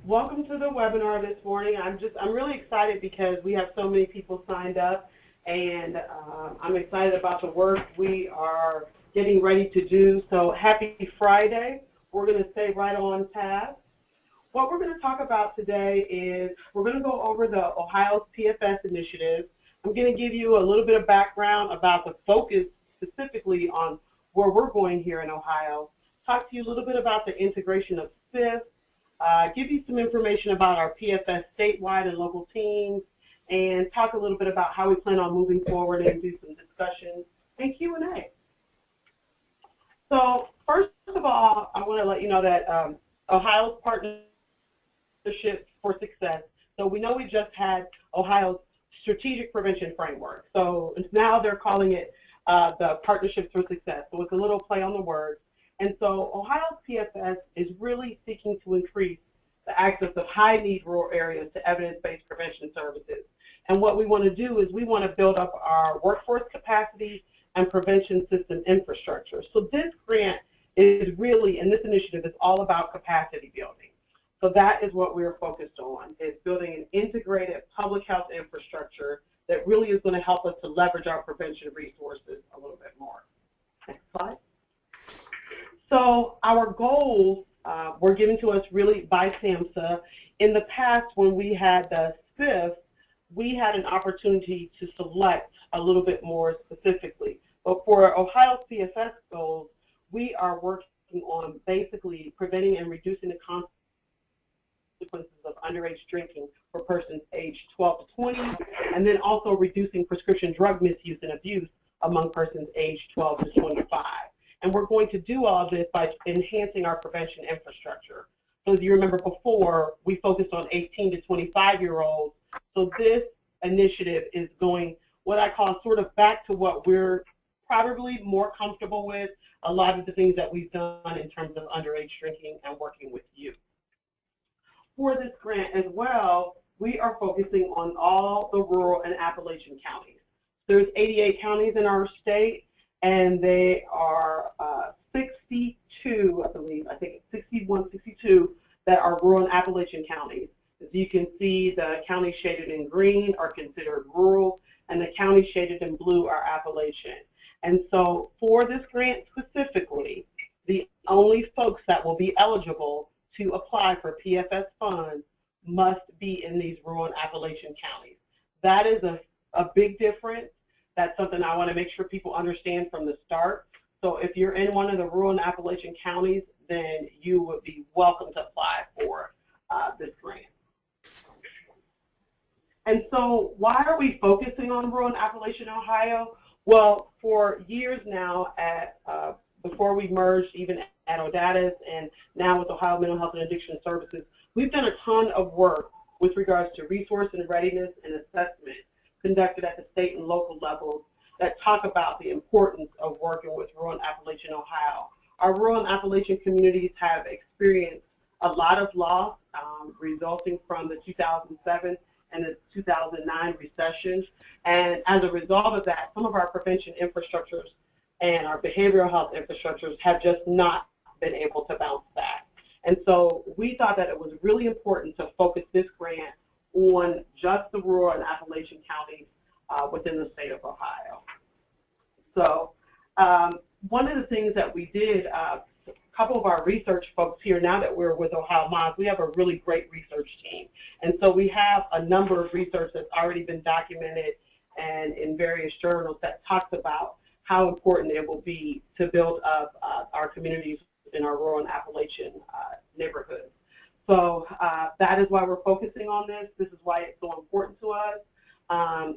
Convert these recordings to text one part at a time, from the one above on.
Welcome to the webinar this morning. I'm really excited because we have so many people signed up, and I'm excited about the work we are getting ready to do. So happy Friday. We're going to stay right on task. What we're going to talk about today is we're going to go over the Ohio's PFS Initiative. I'm going to give you a little bit of background about the focus specifically on where we're going here in Ohio. Talk to you a little bit about the integration of SIF, give you some information about our PFS statewide and local teams, and talk a little bit about how we plan on moving forward and do some discussion and Q&A. So first of all, I want to let you know that Ohio's Partnership for Success. So we know we just had Ohio's Strategic Prevention Framework. So now they're calling it the Partnerships for Success. So it's a little play on the words. And so Ohio's PFS is really seeking to increase the access of high-need rural areas to evidence-based prevention services. And what we want to do is we want to build up our workforce capacity and prevention system infrastructure. So this grant is really, and this initiative is all about capacity building. So that is what we're focused on, is building an integrated public health infrastructure that really is going to help us to leverage our prevention resources a little bit more. Next slide. So our goals were given to us really by SAMHSA. In the past, when we had the SIF, we had an opportunity to select a little bit more specifically. But for Ohio's PFS goals, we are working on basically preventing and reducing the consequences of underage drinking for persons aged 12 to 20, and then also reducing prescription drug misuse and abuse among persons aged 12 to 25. And we're going to do all of this by enhancing our prevention infrastructure. So as you remember before, we focused on 18 to 25-year-olds. So this initiative is going, what I call, sort of back to what we're probably more comfortable with, a lot of the things that we've done in terms of underage drinking and working with youth. For this grant as well, we are focusing on all the rural and Appalachian counties. There's 88 counties in our state, and they are 62, I believe, I think it's 61, 62 that are rural and Appalachian counties. As you can see, the counties shaded in green are considered rural, and the counties shaded in blue are Appalachian. And so for this grant specifically, the only folks that will be eligible to apply for PFS funds must be in these rural and Appalachian counties. That is a big difference. That's something I want to make sure people understand from the start. So if you're in one of the rural and Appalachian counties, then you would be welcome to apply for this grant. And so why are we focusing on rural and Appalachian Ohio? Well, for years now, before we merged even at OHYES and now with Ohio Mental Health and Addiction Services, we've done a ton of work with regards to resource and readiness and assessment conducted at the state and local levels that talk about the importance of working with rural and Appalachian Ohio. Our rural and Appalachian communities have experienced a lot of loss resulting from the 2007 and the 2009 recessions. And as a result of that, some of our prevention infrastructures and our behavioral health infrastructures have just not been able to bounce back. And so we thought that it was really important to focus this grant on just the rural and Appalachian counties within the state of Ohio. So one of the things that we did, a couple of our research folks here, now that we're with OHYES, we have a really great research team. And so we have a number of research that's already been documented and in various journals that talks about how important it will be to build up our communities in our rural and Appalachian neighborhoods. So that is why we're focusing on this. This is why it's so important to us.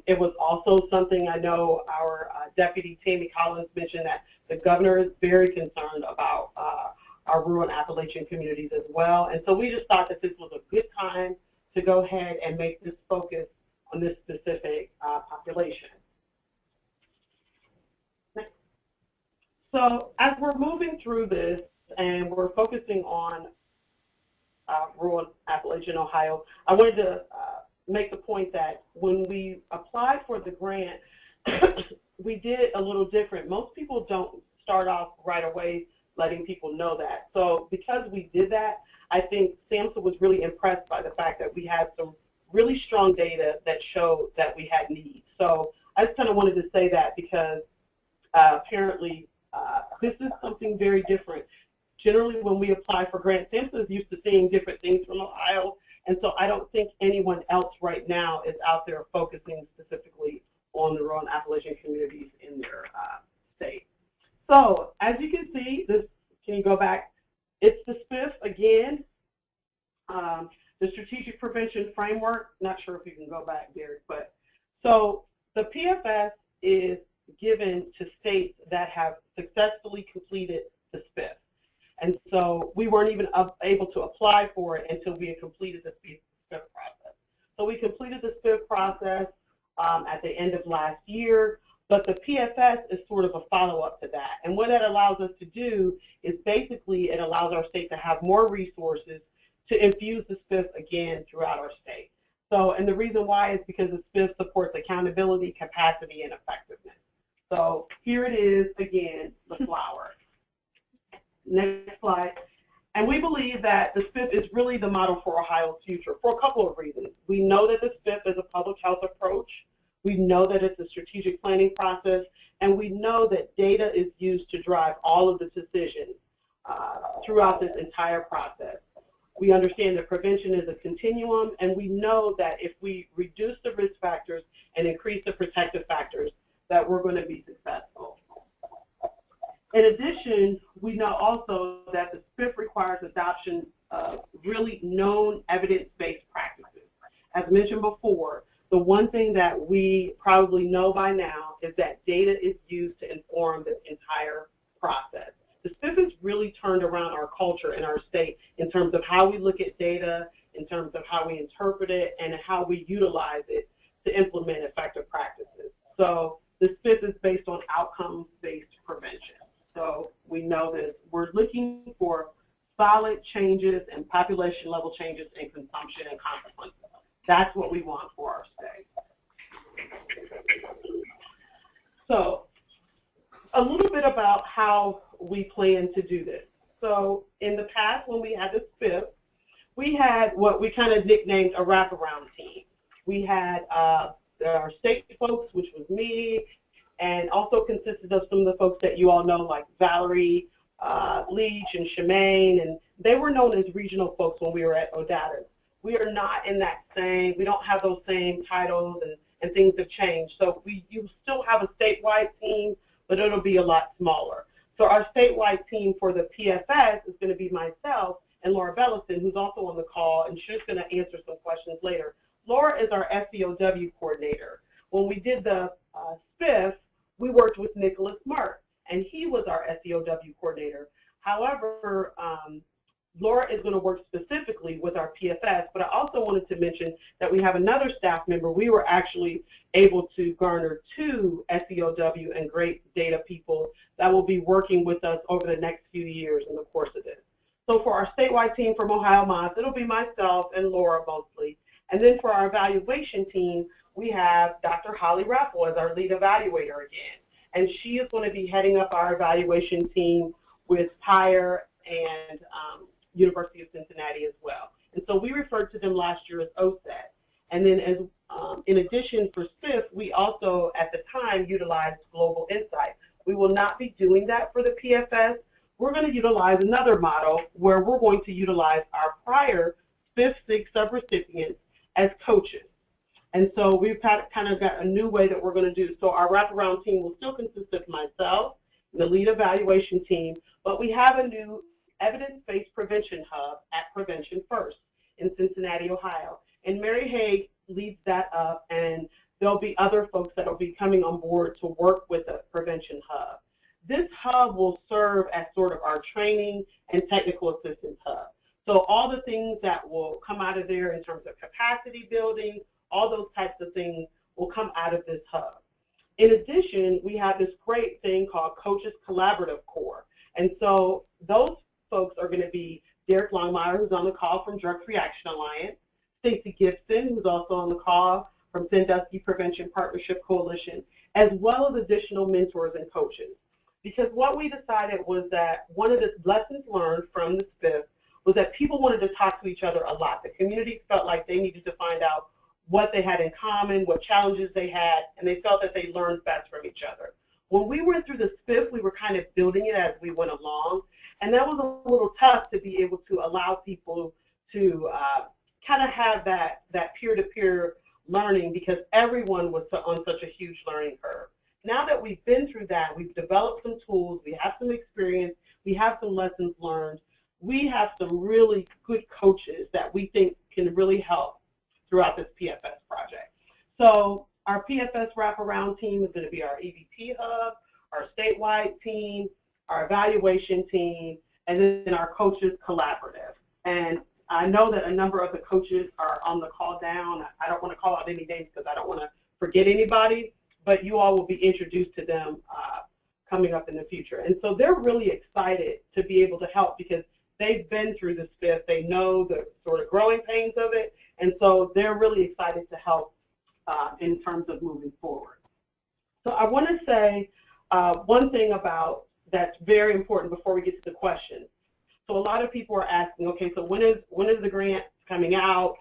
It was also something I know our Deputy Tammy Collins mentioned, that the governor is very concerned about our rural and Appalachian communities as well. And so we just thought that this was a good time to go ahead and make this focus on this specific population. So as we're moving through this and we're focusing on rural Appalachian Ohio, I wanted to make the point that when we applied for the grant, we did it a little different. Most people don't start off right away letting people know that. So because we did that, I think SAMHSA was really impressed by the fact that we had some really strong data that showed that we had needs. So I just kind of wanted to say that because apparently this is something very different. Generally, when we apply for grants, SAMHSA is used to seeing different things from Ohio, and so I don't think anyone else right now is out there focusing specifically on the rural and Appalachian communities in their state. So as you can see, this, can you go back? It's the SPIF again, the Strategic Prevention Framework. Not sure if you can go back, Derek, but so the PFS is given to states that have successfully completed the SPIF. And so we weren't even able to apply for it until we had completed the SPIF process. So we completed the SPIF process at the end of last year, but the PFS is sort of a follow-up to that. And what that allows us to do is basically it allows our state to have more resources to infuse the SPIF again throughout our state. So, and the reason why is because the SPIF supports accountability, capacity, and effectiveness. So here it is again, the flower. Next slide. And we believe that the SPIF is really the model for Ohio's future for a couple of reasons. We know that the SPIF is a public health approach. We know that it's a strategic planning process, and we know that data is used to drive all of the decisions throughout this entire process. We understand that prevention is a continuum, and we know that if we reduce the risk factors and increase the protective factors, that we're going to be successful. In addition, we know also that the SPIF requires adoption of really known evidence-based practices. As mentioned before, the one thing that we probably know by now is that data is used to inform this entire process. The SPIF has really turned around our culture in our state in terms of how we look at data, in terms of how we interpret it, and how we utilize it to implement effective practices. So the SPIF is based on outcomes-based prevention. So we know that we're looking for solid changes and population-level changes in consumption and consequences. That's what we want for our state. So a little bit about how we plan to do this. So in the past, when we had the SPIF, we had what we kind of nicknamed a wraparound team. We had our state folks, which was me, and also consisted of some of the folks that you all know, like Valerie, Leach, and Shemaine, and they were known as regional folks when we were at OHYES. We are not in that same, we don't have those same titles, and things have changed. So you still have a statewide team, but it'll be a lot smaller. So our statewide team for the PFS is going to be myself and Laura Bellison, who's also on the call, and she's going to answer some questions later. Laura is our SEOW coordinator. When we did the SPIF, we worked with Nicholas Mark, and he was our SEOW coordinator. However, Laura is going to work specifically with our PFS, but I also wanted to mention that we have another staff member. We were actually able to garner 2 SEOW and great data people that will be working with us over the next few years in the course of this. So for our statewide team from OHYES, it'll be myself and Laura mostly. And then for our evaluation team, we have Dr. Holly Raffel as our lead evaluator again. And she is going to be heading up our evaluation team with Pyre and University of Cincinnati as well. And so we referred to them last year as OSET. And then as in addition for SPIF, we also at the time utilized Global Insight. We will not be doing that for the PFS. We're going to utilize another model where we're going to utilize our prior SPIF 6 subrecipients as coaches. And so we've kind of got a new way that we're going to do. So our wraparound team will still consist of myself, the lead evaluation team, but we have a new evidence-based prevention hub at Prevention First in Cincinnati, Ohio. And Mary Haig leads that up, and there'll be other folks that will be coming on board to work with the Prevention Hub. This hub will serve as sort of our training and technical assistance hub. So all the things that will come out of there in terms of capacity building, all those types of things will come out of this hub. In addition, we have this great thing called Coaches Collaborative Corps. And so those folks are going to be Derek Longmire, who's on the call from Drug Free Action Alliance, Stacey Gibson, who's also on the call from Sandusky Prevention Partnership Coalition, as well as additional mentors and coaches. because what we decided was that one of the lessons learned from the SPIF was that people wanted to talk to each other a lot. The community felt like they needed to find out what they had in common, what challenges they had, and they felt that they learned best from each other. When we went through the SPIF, we were kind of building it as we went along, and that was a little tough to be able to allow people to kind of have that peer-to-peer learning, because everyone was on such a huge learning curve. Now that we've been through that, we've developed some tools, we have some experience, we have some lessons learned, we have some really good coaches that we think can really help throughout this PFS project. So our PFS Wraparound Team is going to be our EVP hub, our statewide team, our evaluation team, and then our coaches collaborative. And I know that a number of the coaches are on the call down. I don't want to call out any names because I don't want to forget anybody, but you all will be introduced to them coming up in the future. And so they're really excited to be able to help because they've been through the SPIF. They know the sort of growing pains of it, and so they're really excited to help in terms of moving forward. So I want to say one thing about that's very important before we get to the questions. So a lot of people are asking, okay, so when is the grant coming out?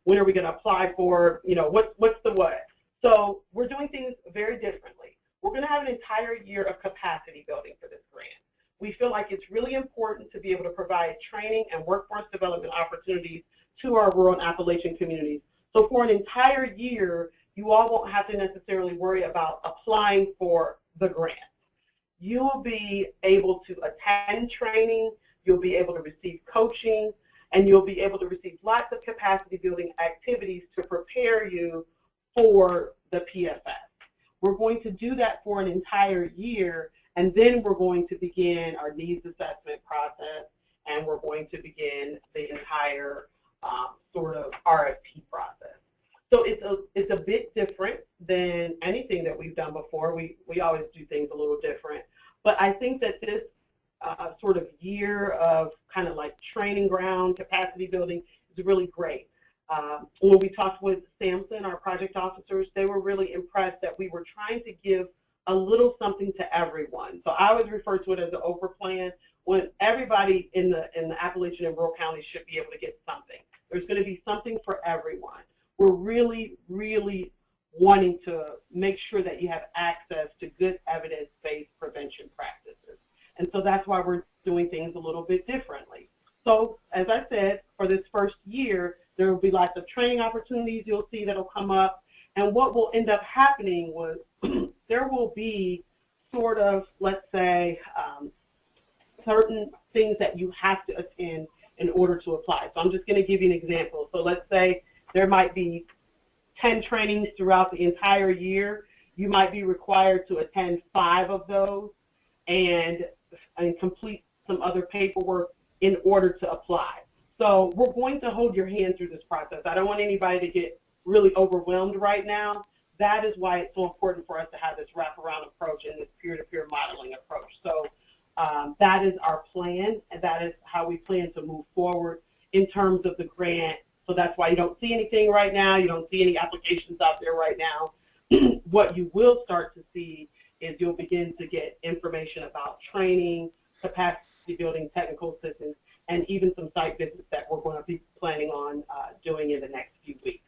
When are we going to apply for, you know, what's the what? So we're doing things very differently. We're going to have an entire year of capacity building for this grant. We feel like it's really important to be able to provide training and workforce development opportunities to our rural and Appalachian communities. So for an entire year, you all won't have to necessarily worry about applying for the grant. You'll be able to attend training, you'll be able to receive coaching, and you'll be able to receive lots of capacity building activities to prepare you for the PFS. We're going to do that for an entire year, and then we're going to begin our needs assessment process, and we're going to begin the entire sort of RFP process. So it's a bit different than anything that we've done before. We always do things a little different. But I think that this sort of year of kind of like training ground, capacity building is really great. When we talked with Samson, our project officers, they were really impressed that we were trying to give a little something to everyone. So I always refer to it as an Oprah plan, when everybody in the Appalachian and rural counties should be able to get something. There's going to be something for everyone. We're really, really wanting to make sure that you have access to good evidence-based prevention practices. And so that's why we're doing things a little bit differently. So as I said, for this first year, there will be lots of training opportunities you'll see that will come up. And what will end up happening was there will be sort of, let's say, certain things that you have to attend in order to apply. So I'm just going to give you an example. So let's say there might be 10 trainings throughout the entire year. You might be required to attend 5 of those and complete some other paperwork in order to apply. So we're going to hold your hand through this process. I don't want anybody to get really overwhelmed right now. That is why it's so important for us to have this wraparound approach and this peer-to-peer modeling approach. So that is our plan, and that is how we plan to move forward in terms of the grant. So that's why you don't see anything right now. You don't see any applications out there right now. What you will start to see is you'll begin to get information about training, capacity building, technical assistance, and even some site visits that we're going to be planning on doing in the next few weeks.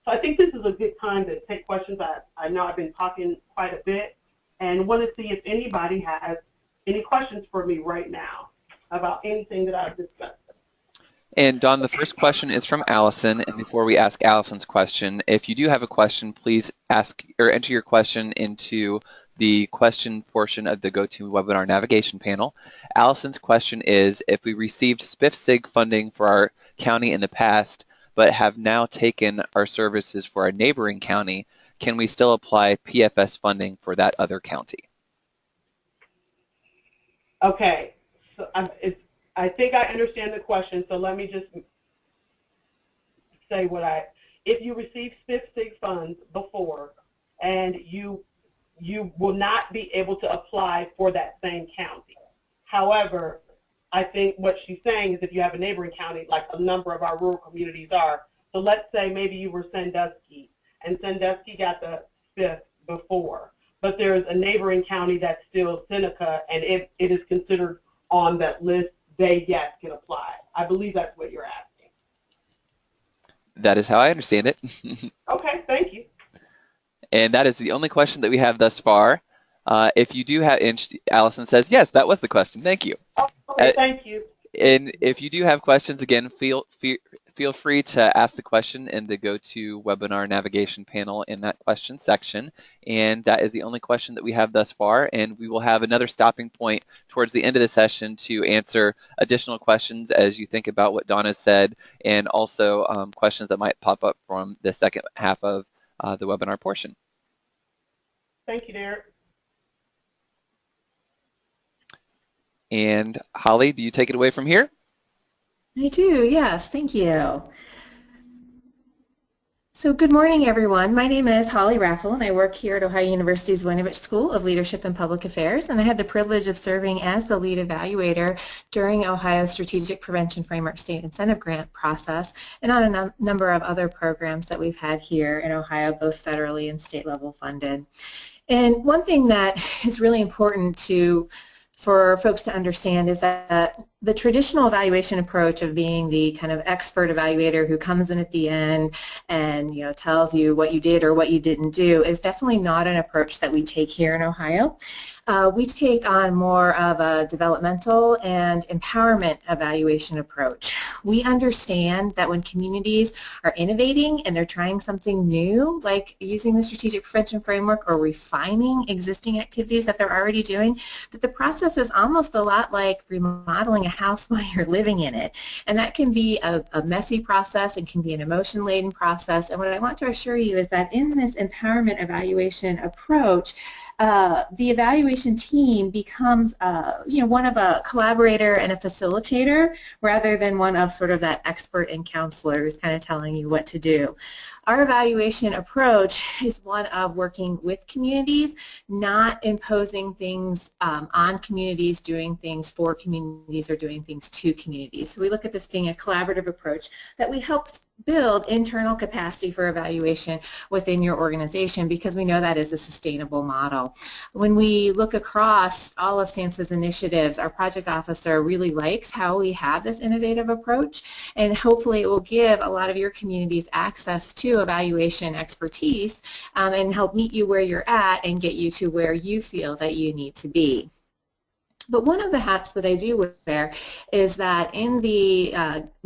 So I think this is a good time to take questions. I know I've been talking quite a bit and want to see if anybody has any questions for me right now about anything that I've discussed. And Dawn, the first question is from Allison, and before we ask Allison's question, if you do have a question, please ask or enter your question into the question portion of the GoToWebinar navigation panel. Allison's question is, if we received SPIF-SIG funding for our county in the past, but have now taken our services for a neighboring county, can we still apply PFS funding for that other county? Okay, so I think I understand the question, so let me just say if you received SPIF-SIG funds before and you will not be able to apply for that same county. However, I think what she's saying is if you have a neighboring county, like a number of our rural communities are, so let's say maybe you were Sandusky, and Sandusky got the SPIF before, but there's a neighboring county that's still Seneca, and if it is considered on that list, they, yes, can apply. I believe that's what you're asking. That is how I understand it. Okay, thank you. And that is the only question that we have thus far. If you do have, and Allison says, yes, that was the question. Thank you. Okay, thank you. And if you do have questions, again, feel free to ask the question in the GoToWebinar navigation panel in that question section. And that is the only question that we have thus far. And we will have another stopping point towards the end of the session to answer additional questions as you think about what Donna said, and also questions that might pop up from the second half of the webinar portion. Thank you, Derek. And Holly, do you take it away from here? I do, yes, thank you. So good morning, everyone. My name is Holly Raffel, and I work here at Ohio University's Winovich School of Leadership and Public Affairs, and I had the privilege of serving as the lead evaluator during Ohio's Strategic Prevention Framework State Incentive Grant process and on a number of other programs that we've had here in Ohio, both federally and state level funded. And one thing that is really important for folks to understand is that the traditional evaluation approach of being the kind of expert evaluator who comes in at the end and tells you what you did or what you didn't do is definitely not an approach that we take here in Ohio. We take on more of a developmental and empowerment evaluation approach. We understand that when communities are innovating and they're trying something new, like using the strategic prevention framework or refining existing activities that they're already doing, that the process is almost a lot like remodeling a house while you're living in it. And that can be a messy process. It can be an emotion-laden process. And what I want to assure you is that in this empowerment evaluation approach, the evaluation team becomes, one of a collaborator and a facilitator rather than one of sort of that expert and counselor who's kind of telling you what to do. Our evaluation approach is one of working with communities, not imposing things on communities, doing things for communities, or doing things to communities. So we look at this being a collaborative approach that we help build internal capacity for evaluation within your organization, because we know that is a sustainable model. When we look across all of SAMHSA's initiatives, our project officer really likes how we have this innovative approach, and hopefully it will give a lot of your communities access to evaluation expertise and help meet you where you're at and get you to where you feel that you need to be. But one of the hats that I do wear is that in the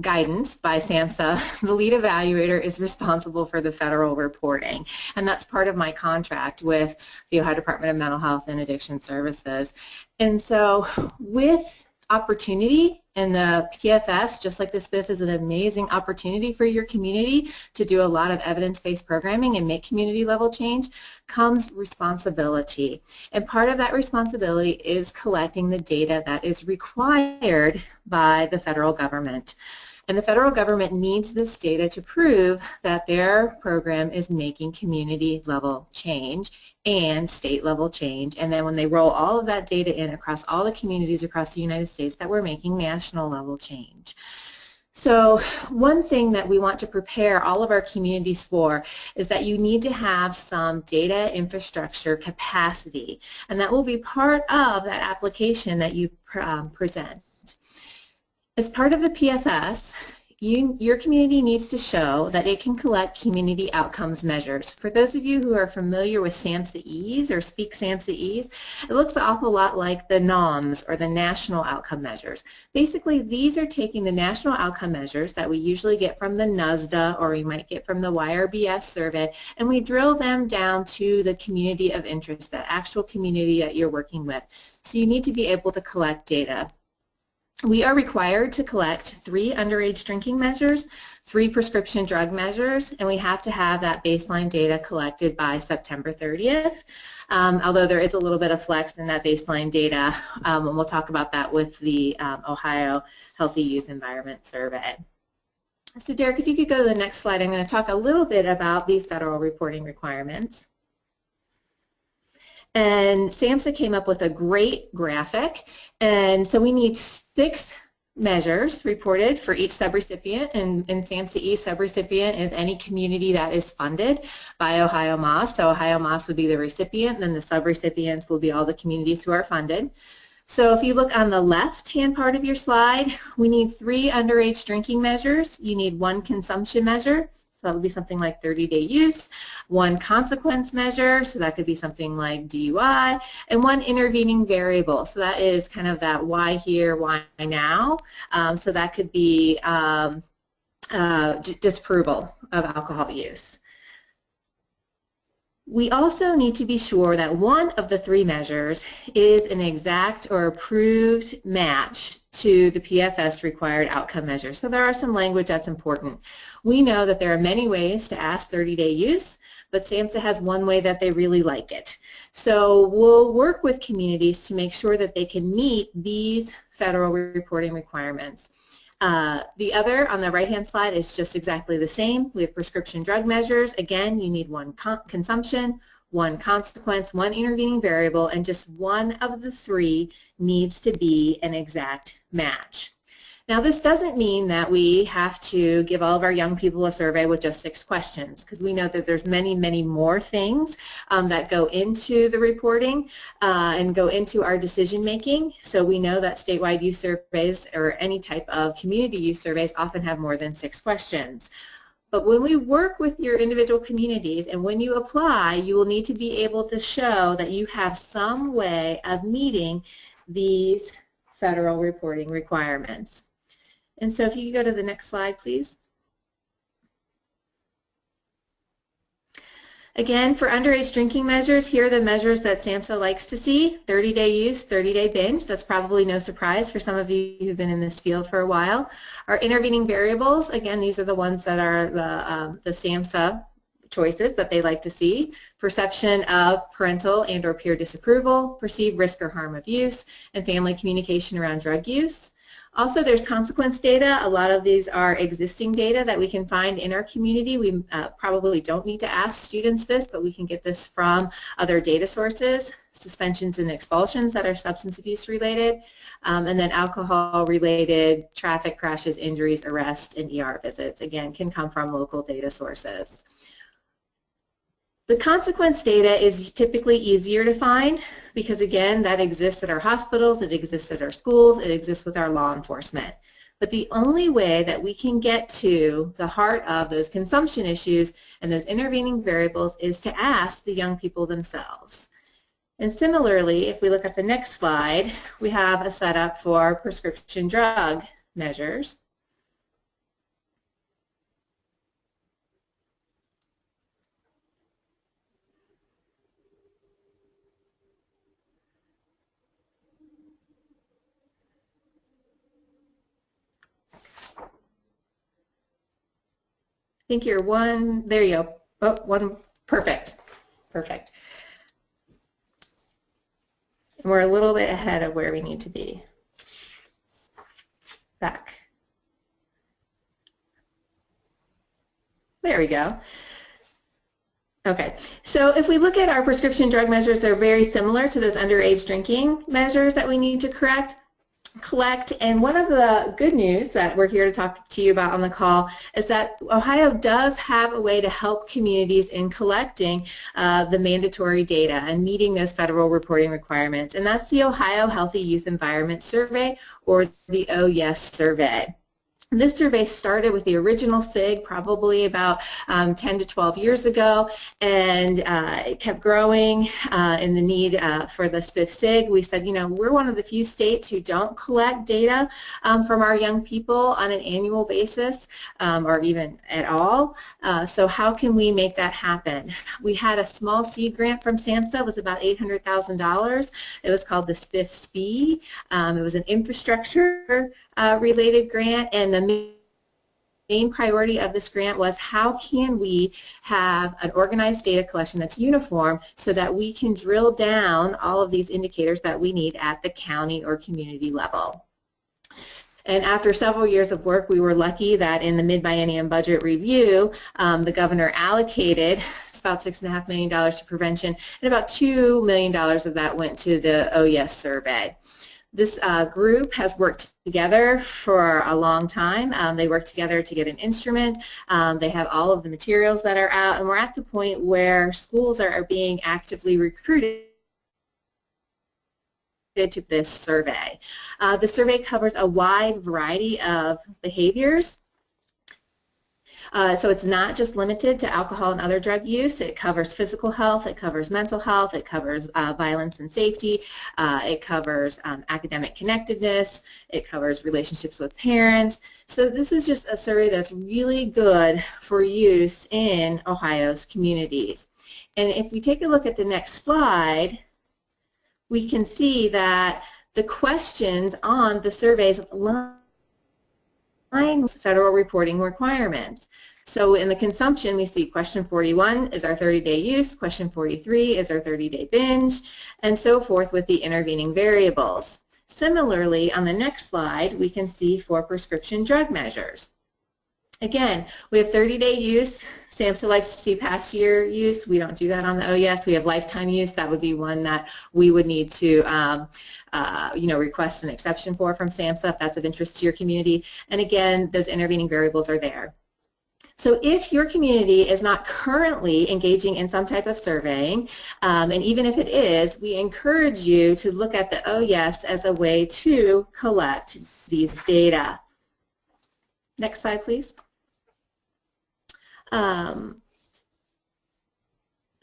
guidance by SAMHSA, the lead evaluator is responsible for the federal reporting, and that's part of my contract with the Ohio Department of Mental Health and Addiction Services. And so with opportunity in the PFS, just like this is an amazing opportunity for your community to do a lot of evidence-based programming and make community level change, comes responsibility. And part of that responsibility is collecting the data that is required by the federal government. And the federal government needs this data to prove that their program is making community level change and state level change. And then when they roll all of that data in across all the communities across the United States, that we're making national level change. So one thing that we want to prepare all of our communities for is that you need to have some data infrastructure capacity, and that will be part of that application that you present. As part of the PFS, your community needs to show that it can collect community outcomes measures. For those of you who are familiar with SAMHSA-EASE or speak SAMHSA-EASE, it looks an awful lot like the NOMS or the National Outcome Measures. Basically, these are taking the national outcome measures that we usually get from the NUSDA or we might get from the YRBS survey, and we drill them down to the community of interest, that actual community that you're working with. So you need to be able to collect data. We are required to collect 3 underage drinking measures, 3 prescription drug measures, and we have to have that baseline data collected by September 30th, although there is a little bit of flex in that baseline data, and we'll talk about that with the Ohio Healthy Youth Environment Survey. So Derek, if you could go to the next slide, I'm going to talk a little bit about these federal reporting requirements. And SAMHSA came up with a great graphic, and so we need 6 measures reported for each subrecipient, and in SAMHSA-E, subrecipient is any community that is funded by Ohio MOS. So Ohio MOS would be the recipient, then the subrecipients will be all the communities who are funded. So if you look on the left-hand part of your slide, we need 3 underage drinking measures. You need 1 consumption measure, so that would be something like 30-day use, 1 consequence measure, so that could be something like DUI, and 1 intervening variable. So that is kind of that why here, why now. So that could be disapproval of alcohol use. We also need to be sure that one of the 3 measures is an exact or approved match to the PFS required outcome measure. So there are some language that's important. We know that there are many ways to ask 30-day use, but SAMHSA has one way that they really like it. So we'll work with communities to make sure that they can meet these federal reporting requirements. The other on the right-hand side is just exactly the same. We have prescription drug measures. Again, you need 1 consumption, 1 consequence, 1 intervening variable, and just one of the 3 needs to be an exact match. Now, this doesn't mean that we have to give all of our young people a survey with just 6 questions, because we know that there's many, many more things that go into the reporting and go into our decision making. So we know that statewide youth surveys or any type of community youth surveys often have more than 6 questions. But when we work with your individual communities and when you apply, you will need to be able to show that you have some way of meeting these federal reporting requirements. And so if you could go to the next slide, please. Again, for underage drinking measures, here are the measures that SAMHSA likes to see: 30-day use, 30-day binge. That's probably no surprise for some of you who've been in this field for a while. Our intervening variables, again, these are the ones that are the SAMHSA choices that they like to see: perception of parental and or peer disapproval, perceived risk or harm of use, and family communication around drug use. Also, there's consequence data. A lot of these are existing data that we can find in our community. We probably don't need to ask students this, but we can get this from other data sources: suspensions and expulsions that are substance abuse related, and then alcohol related traffic crashes, injuries, arrests, and ER visits, again, can come from local data sources. The consequence data is typically easier to find because, again, that exists at our hospitals, it exists at our schools, it exists with our law enforcement. But the only way that we can get to the heart of those consumption issues and those intervening variables is to ask the young people themselves. And similarly, if we look at the next slide, we have a setup for prescription drug measures. I think you're one, there you go. Oh, 1, perfect, perfect. And we're a little bit ahead of where we need to be. Back. There we go. Okay, so if we look at our prescription drug measures, they're very similar to those underage drinking measures that we need to collect, and one of the good news that we're here to talk to you about on the call is that Ohio does have a way to help communities in collecting the mandatory data and meeting those federal reporting requirements, and that's the Ohio Healthy Youth Environment Survey, or the OHYES survey. This survey started with the original SIG probably about 10 to 12 years ago, and it kept growing in the need for the SPIF SIG. We said, you know, we're one of the few states who don't collect data from our young people on an annual basis or even at all. So how can we make that happen? We had a small seed grant from SAMHSA. It was about $800,000. It was called the SPIF SPE. It was an infrastructure related grant, and the main priority of this grant was how can we have an organized data collection that's uniform so that we can drill down all of these indicators that we need at the county or community level. And after several years of work, we were lucky that in the mid-biennium budget review, the governor allocated about $6.5 million to prevention, and about $2 million of that went to the OHYES survey. This group has worked together for a long time. They work together to get an instrument. They have all of the materials that are out, and we're at the point where schools are being actively recruited to this survey. The survey covers a wide variety of behaviors. So it's not just limited to alcohol and other drug use. It covers physical health, it covers mental health, it covers violence and safety, it covers academic connectedness, it covers relationships with parents. So this is just a survey that's really good for use in Ohio's communities. And if we take a look at the next slide, we can see that the questions on the surveys line with federal reporting requirements. So in the consumption, we see question 41 is our 30-day use, question 43 is our 30-day binge, and so forth with the intervening variables. Similarly, on the next slide, we can see for prescription drug measures. Again, we have 30-day use. SAMHSA likes to see past year use. We don't do that on the OHYES. We have lifetime use. That would be one that we would need to request an exception for from SAMHSA if that's of interest to your community. And again, those intervening variables are there. So if your community is not currently engaging in some type of surveying, and even if it is, we encourage you to look at the OHYES as a way to collect these data. Next slide, please.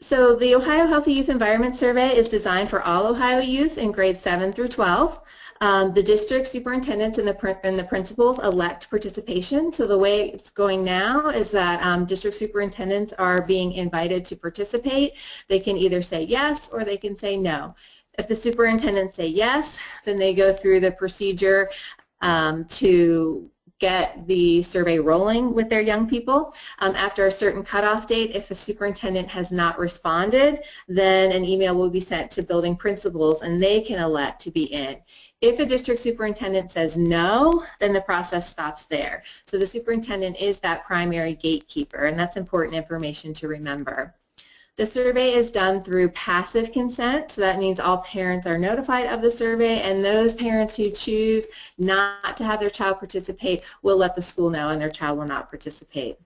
So the Ohio Healthy Youth Environment Survey is designed for all Ohio youth in grades 7 through 12. The district superintendents and the principals elect participation. So the way it's going now is that district superintendents are being invited to participate. They can either say yes or they can say no. If the superintendents say yes, then they go through the procedure to get the survey rolling with their young people. After a certain cutoff date, if a superintendent has not responded, then an email will be sent to building principals and they can elect to be in. If a district superintendent says no, then the process stops there. So the superintendent is that primary gatekeeper, and that's important information to remember. The survey is done through passive consent, so that means all parents are notified of the survey, and those parents who choose not to have their child participate will let the school know and their child will not participate.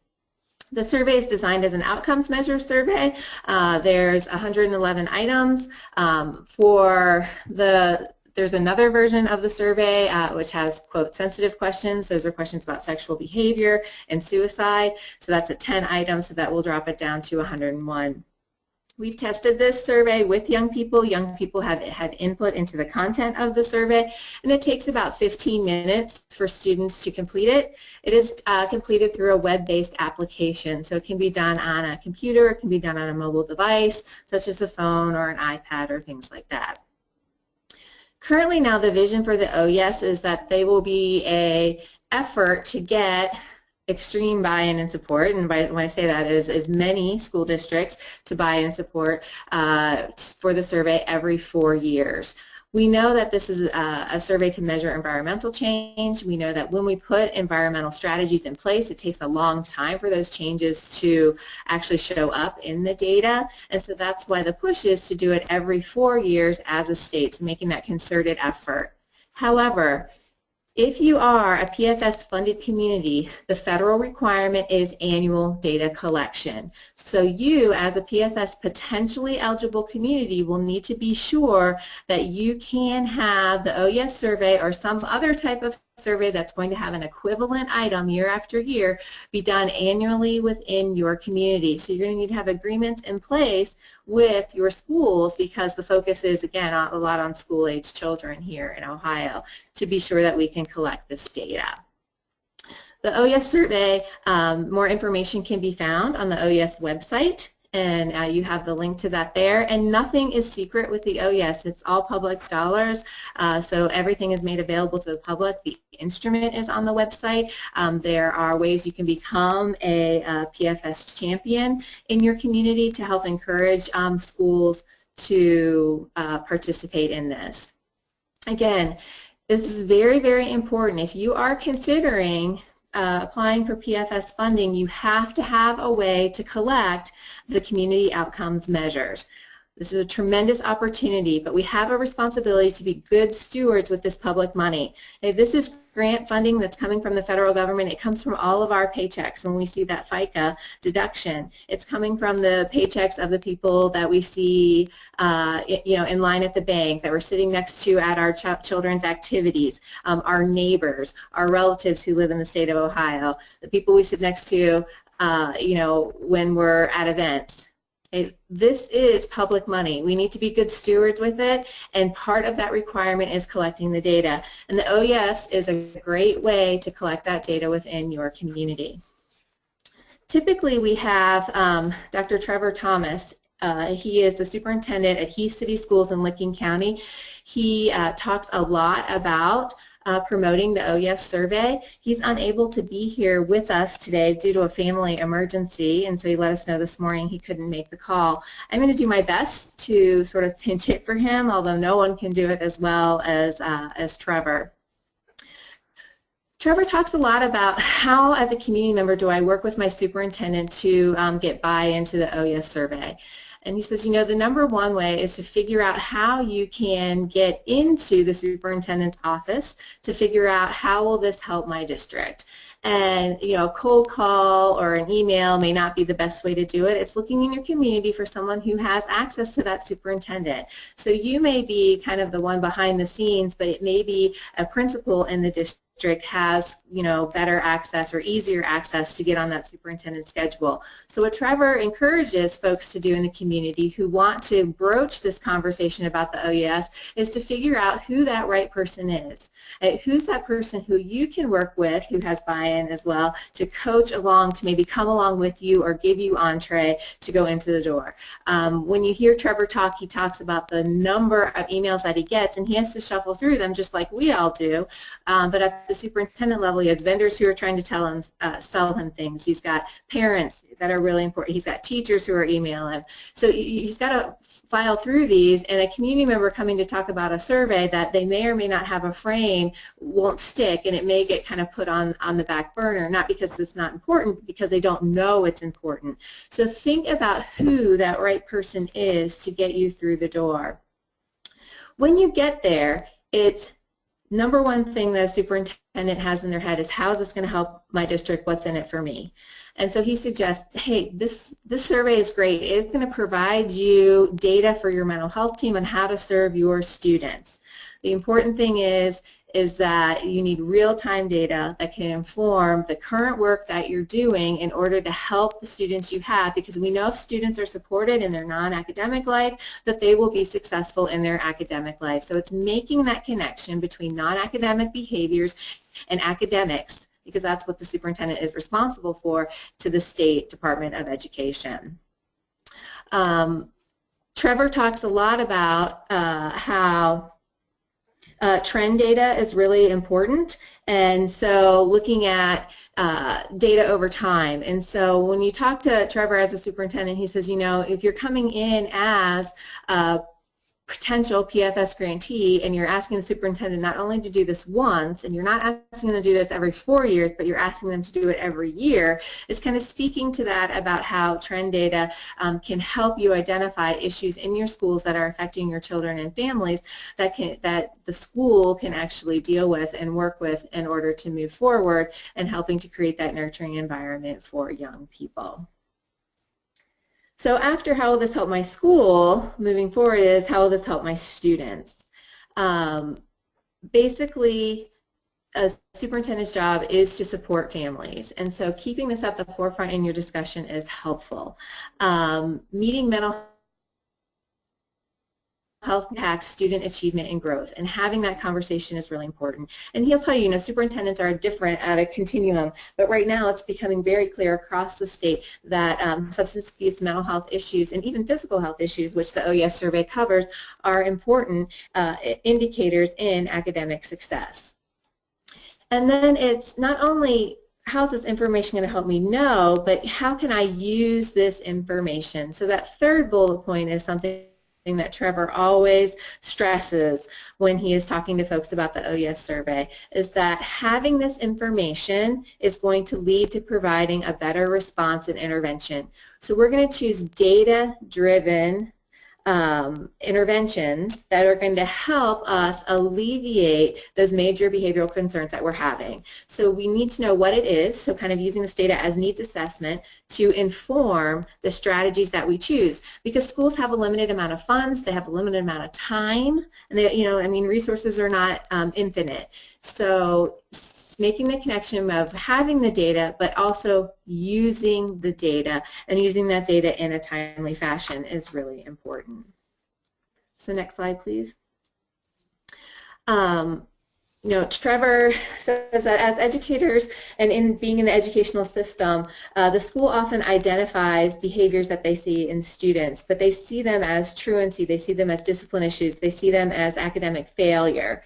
The survey is designed as an outcomes measure survey. There's 111 items. There's another version of the survey which has, quote, sensitive questions. Those are questions about sexual behavior and suicide. So that's at 10 items, so that will drop it down to 101. We've tested this survey with young people. Young people have had input into the content of the survey, and it takes about 15 minutes for students to complete it. It is completed through a web-based application, so it can be done on a computer, it can be done on a mobile device, such as a phone or an iPad or things like that. Currently now the vision for the OHYES is that they will be an effort to get extreme buy-in and support, and when I say that is many school districts to buy and support for the survey every 4 years. We know that this is a survey to measure environmental change. We know that when we put environmental strategies in place, it takes a long time for those changes to actually show up in the data, and so that's why the push is to do it every 4 years as a state, so making that concerted effort. However, if you are a PFS-funded community, the federal requirement is annual data collection. So you, as a PFS potentially eligible community, will need to be sure that you can have the OHYES survey or some other type of survey that's going to have an equivalent item year after year be done annually within your community. So you're going to need to have agreements in place with your schools, because the focus is, again, a lot on school-age children here in Ohio, to be sure that we can collect this data. The OHYES survey, more information can be found on the OHYES website, and you have the link to that there. And nothing is secret with the OHYES. It's all public dollars, so everything is made available to the public. The instrument is on the website. There are ways you can become a PFS champion in your community to help encourage schools to participate in this. Again, this is very, very important. If you are considering applying for PFS funding, you have to have a way to collect the community outcomes measures. This is a tremendous opportunity, but we have a responsibility to be good stewards with this public money. This is grant funding that's coming from the federal government. It comes from all of our paychecks. When we see that FICA deduction, it's coming from the paychecks of the people that we see in line at the bank, that we're sitting next to at our children's activities, our neighbors, our relatives who live in the state of Ohio, the people we sit next to when we're at events. This is public money. We need to be good stewards with it, and part of that requirement is collecting the data. And the OHYES is a great way to collect that data within your community. Typically, we have Dr. Trevor Thomas. He is the superintendent at Heath City Schools in Licking County. He talks a lot about promoting the OHYES survey. He's unable to be here with us today due to a family emergency, and so he let us know this morning he couldn't make the call. I'm going to do my best to sort of pinch hit for him, although no one can do it as well as Trevor. Trevor talks a lot about how, as a community member, do I work with my superintendent to get buy-in to the OHYES survey. And he says, the number one way is to figure out how you can get into the superintendent's office to figure out how will this help my district. And, a cold call or an email may not be the best way to do it. It's looking in your community for someone who has access to that superintendent. So you may be kind of the one behind the scenes, but it may be a principal in the district has better access or easier access to get on that superintendent's schedule. So what Trevor encourages folks to do in the community who want to broach this conversation about the OHYES is to figure out who that right person is. Who's that person who you can work with who has buy-in as well to coach along, to maybe come along with you or give you entree to go into the door. When you hear Trevor talk, he talks about the number of emails that he gets, and he has to shuffle through them just like we all do, but at the superintendent level, he has vendors who are trying to sell him things. He's got parents that are really important. He's got teachers who are emailing him. So he's got to file through these, and a community member coming to talk about a survey that they may or may not have a frame won't stick, and it may get kind of put on the back burner, not because it's not important, but because they don't know it's important. So think about who that right person is to get you through the door. When you get there, it's number one thing the superintendent has in their head is, how is this going to help my district? What's in it for me? And so he suggests, hey, this survey is great. It's going to provide you data for your mental health team on how to serve your students. The important thing is that you need real-time data that can inform the current work that you're doing in order to help the students you have, because we know if students are supported in their non-academic life, that they will be successful in their academic life. So it's making that connection between non-academic behaviors and academics, because that's what the superintendent is responsible for, to the State Department of Education. Trevor talks a lot about how trend data is really important, and so looking at data over time. And so when you talk to Trevor as a superintendent, he says, if you're coming in as a potential PFS grantee and you're asking the superintendent not only to do this once, and you're not asking them to do this every 4 years, but you're asking them to do it every year, is kind of speaking to that about how trend data can help you identify issues in your schools that are affecting your children and families that the school can actually deal with and work with in order to move forward and helping to create that nurturing environment for young people. So after how will this help my school, moving forward is how will this help my students? Basically, a superintendent's job is to support families, and so keeping this at the forefront in your discussion is helpful. Meeting mental health impacts student achievement and growth, and having that conversation is really important. And he'll tell you, superintendents are different at a continuum, but right now it's becoming very clear across the state that substance abuse, mental health issues, and even physical health issues, which the OHYES survey covers, are important indicators in academic success. And then it's not only how's this information going to help me know, but how can I use this information? So that third bullet point is something that Trevor always stresses when he is talking to folks about the OHYES survey, is that having this information is going to lead to providing a better response and intervention. So we're going to choose data-driven interventions that are going to help us alleviate those major behavioral concerns that we're having. So we need to know what it is, so kind of using this data as needs assessment to inform the strategies that we choose, because schools have a limited amount of funds, they have a limited amount of time, and they, I mean, resources are not infinite. So making the connection of having the data, but also using the data, and using that data in a timely fashion is really important. So next slide, please. Trevor says that as educators and in being in the educational system, the school often identifies behaviors that they see in students, but they see them as truancy, they see them as discipline issues, they see them as academic failure.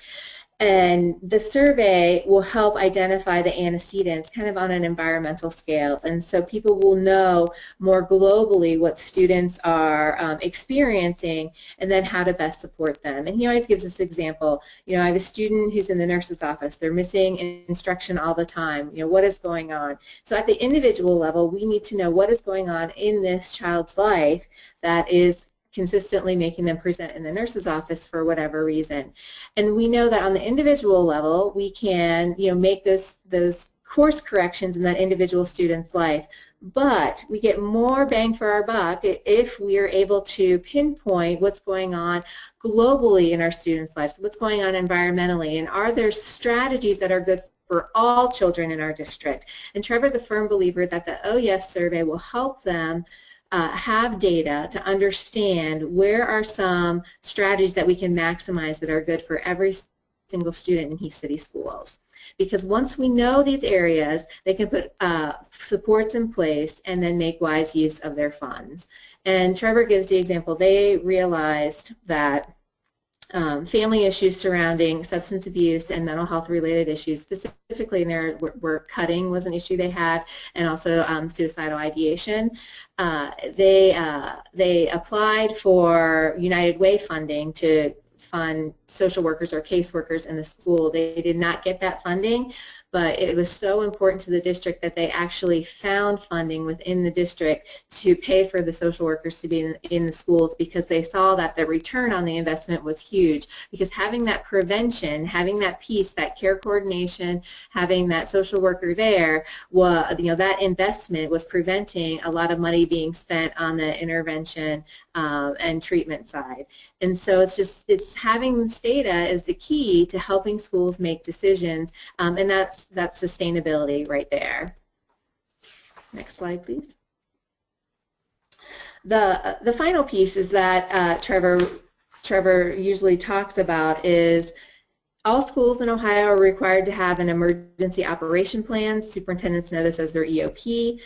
And the survey will help identify the antecedents kind of on an environmental scale. And so people will know more globally what students are experiencing and then how to best support them. And he always gives this example. I have a student who's in the nurse's office. They're missing instruction all the time. What is going on? So at the individual level, we need to know what is going on in this child's life that is consistently making them present in the nurse's office for whatever reason. And we know that on the individual level, we can, make those course corrections in that individual student's life. But we get more bang for our buck if we are able to pinpoint what's going on globally in our students' lives, what's going on environmentally, and are there strategies that are good for all children in our district. And Trevor's a firm believer that the OHYES survey will help them have data to understand where are some strategies that we can maximize that are good for every single student in Heath City schools. Because once we know these areas, they can put supports in place and then make wise use of their funds. And Trevor gives the example. They realized that family issues surrounding substance abuse and mental health related issues, specifically in there where cutting was an issue they had, and also suicidal ideation. They applied for United Way funding to fund social workers or caseworkers in the school. They did not get that funding, but it was so important to the district that they actually found funding within the district to pay for the social workers to be in the schools, because they saw that the return on the investment was huge. Because having that prevention, having that piece, that care coordination, having that social worker there, that investment was preventing a lot of money being spent on the intervention and treatment side. And so it's having this data is the key to helping schools make decisions, and that's sustainability right there. Next slide, please. The final piece is that Trevor usually talks about is all schools in Ohio are required to have an emergency operation plan. Superintendents know this as their EOP.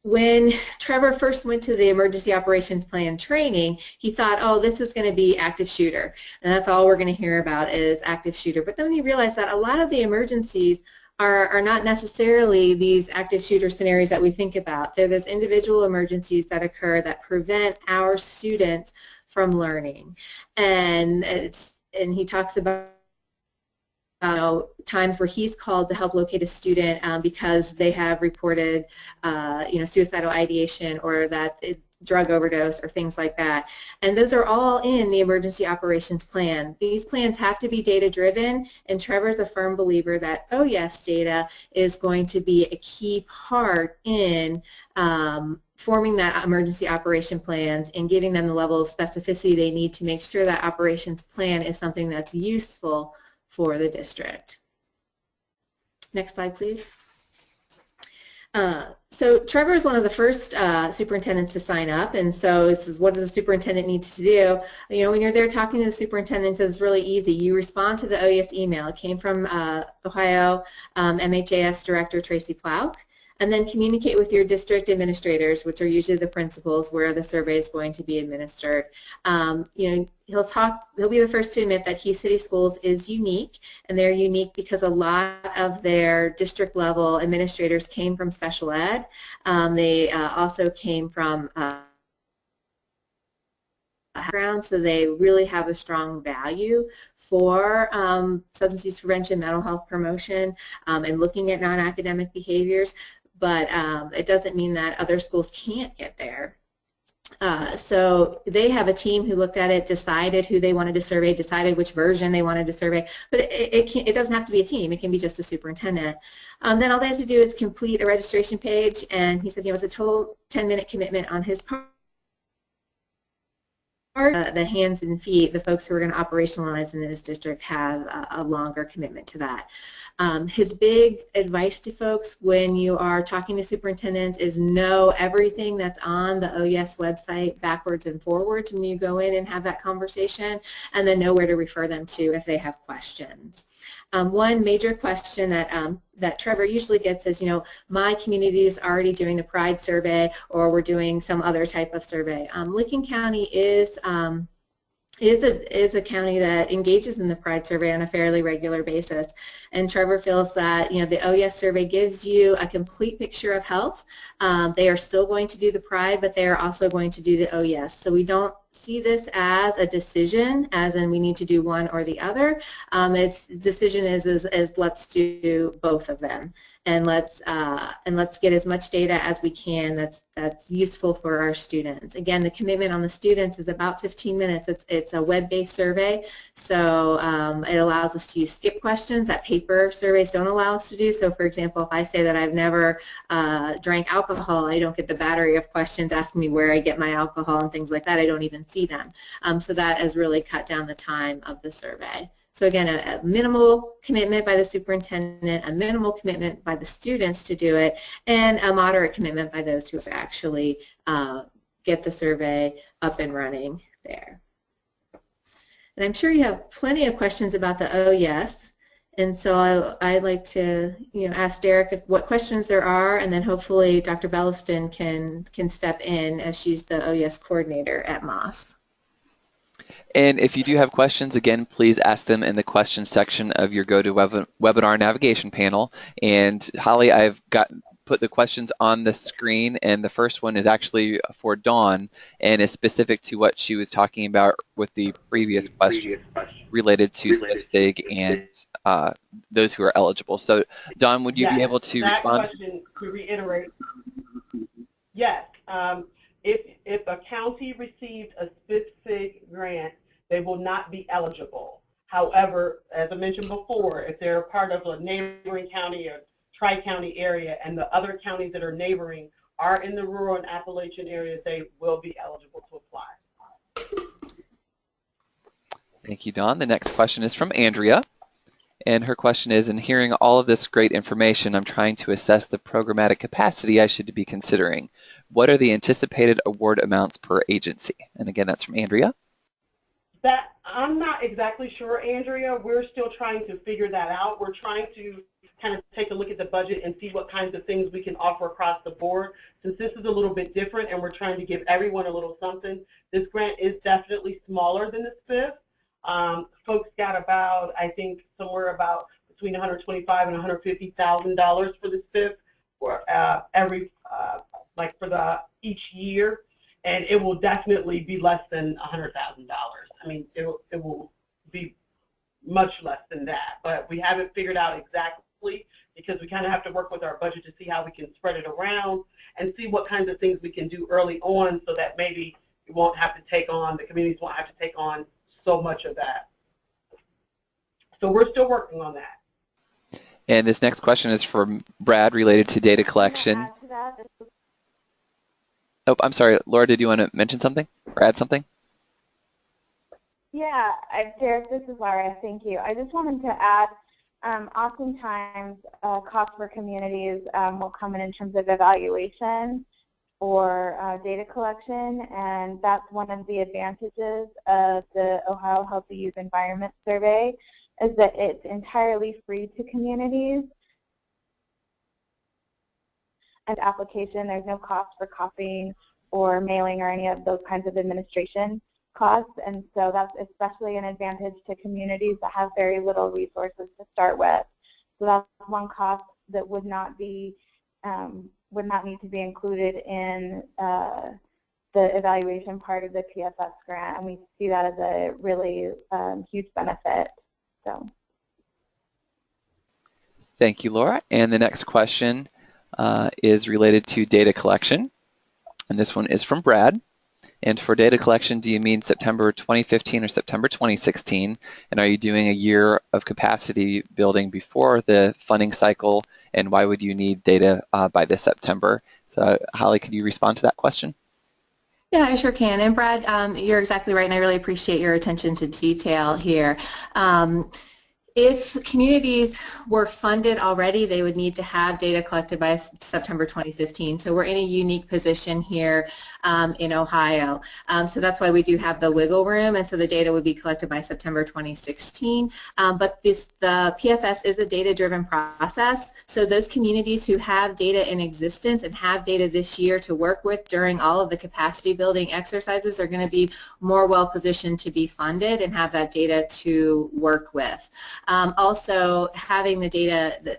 When Trevor first went to the emergency operations plan training, he thought, oh, this is going to be active shooter, and that's all we're going to hear about is active shooter. But then he realized that a lot of the emergencies are not necessarily these active shooter scenarios that we think about. They're those individual emergencies that occur that prevent our students from learning. And he talks about times where he's called to help locate a student because they have reported, suicidal ideation or that drug overdose or things like that. And those are all in the emergency operations plan. These plans have to be data-driven, and Trevor's a firm believer that OHYES data is going to be a key part in forming that emergency operation plans and giving them the level of specificity they need to make sure that operations plan is something that's useful for the district. Next slide, please. So Trevor is one of the first superintendents to sign up, and so this is what does the superintendent need to do. When you're there talking to the superintendent, it's really easy. You respond to the OHYES email. It came from Ohio MHAS Director Tracy Plouck. And then communicate with your district administrators, which are usually the principals where the survey is going to be administered. He'll be the first to admit that Heath City Schools is unique, and they're unique because a lot of their district level administrators came from special ed. They also came from background, so they really have a strong value for substance use prevention, mental health promotion, and looking at non-academic behaviors. But it doesn't mean that other schools can't get there. So they have a team who looked at it, decided who they wanted to survey, decided which version they wanted to survey, but it doesn't have to be a team. It can be just a superintendent. Then all they have to do is complete a registration page, and he said, it's a total 10-minute commitment on his part. The hands and feet, the folks who are going to operationalize in this district have a longer commitment to that. His big advice to folks when you are talking to superintendents is know everything that's on the OHYES website backwards and forwards when you go in and have that conversation, and then know where to refer them to if they have questions. One major question that Trevor usually gets is, my community is already doing the Pride survey, or we're doing some other type of survey. Licking County is a county that engages in the Pride survey on a fairly regular basis, and Trevor feels that the OHYES survey gives you a complete picture of health. They are still going to do the Pride, but they are also going to do the OHYES. So we don't see this as a decision, as in we need to do one or the other. Its decision is let's do both of them, and let's get as much data as we can that's useful for our students. Again, the commitment on the students is about 15 minutes. It's a web-based survey, so it allows us to use skip questions that paper surveys don't allow us to do. So, for example, if I say that I've never drank alcohol, I don't get the battery of questions asking me where I get my alcohol and things like that. I don't even see them. So that has really cut down the time of the survey. So again, a minimal commitment by the superintendent, a minimal commitment by the students to do it, and a moderate commitment by those who actually get the survey up and running there. And I'm sure you have plenty of questions about the OHYES, and so I'd like to ask Derek what questions there are, and then hopefully Dr. Belliston can step in as she's the OHYES coordinator at Moss. And if you do have questions, again, please ask them in the questions section of your GoToWebinar navigation panel. And Holly, I've put the questions on the screen, and the first one is actually for Dawn and is specific to what she was talking about with the previous question related to SIG and those who are eligible. So Dawn, would you be able to respond? That question, to reiterate, yes. If a county receives a SIG grant, they will not be eligible. However, as I mentioned before, if they're part of a neighboring county or tri-county area and the other counties that are neighboring are in the rural and Appalachian areas, they will be eligible to apply. Thank you, Dawn. The next question is from Andrea. And her question is, in hearing all of this great information, I'm trying to assess the programmatic capacity I should be considering. What are the anticipated award amounts per agency? And again, that's from Andrea. That I'm not exactly sure, Andrea. We're still trying to figure that out. We're trying to kind of take a look at the budget and see what kinds of things we can offer across the board. Since this is a little bit different and we're trying to give everyone a little something, this grant is definitely smaller than the SPIF. Folks got about, I think, somewhere about between $125,000 and $150,000 for the SPIF for each year, and it will definitely be less than $100,000. I mean, it will be much less than that, but we haven't figured out exactly because we kind of have to work with our budget to see how we can spread it around and see what kinds of things we can do early on so that maybe we won't have to take on, the communities won't have to take on so much of that. So we're still working on that. And this next question is from Brad related to data collection. Oh, I'm sorry, Laura, did you want to mention something or add something? Yeah, Derek, this is Laura. Thank you. I just wanted to add, oftentimes costs for communities will come in terms of evaluation or data collection, and that's one of the advantages of the Ohio Healthy Youth Environment Survey, is that it's entirely free to communities. And application, there's no cost for copying or mailing or any of those kinds of administration costs, and so that's especially an advantage to communities that have very little resources to start with. So that's one cost that would not need to be included in the evaluation part of the PFS grant, and we see that as a really huge benefit. So. Thank you, Laura. And the next question is related to data collection, and this one is from Brad. And for data collection, do you mean September 2015 or September 2016? And are you doing a year of capacity building before the funding cycle? And why would you need data by this September? So Holly, could you respond to that question? Yeah, I sure can. And Brad, you're exactly right, and I really appreciate your attention to detail here. If communities were funded already, they would need to have data collected by September 2015. So we're in a unique position here in Ohio. So that's why we do have the wiggle room, and so the data would be collected by September 2016. But the PFS is a data-driven process, so those communities who have data in existence and have data this year to work with during all of the capacity building exercises are going to be more well-positioned to be funded and have that data to work with. Also, having the data,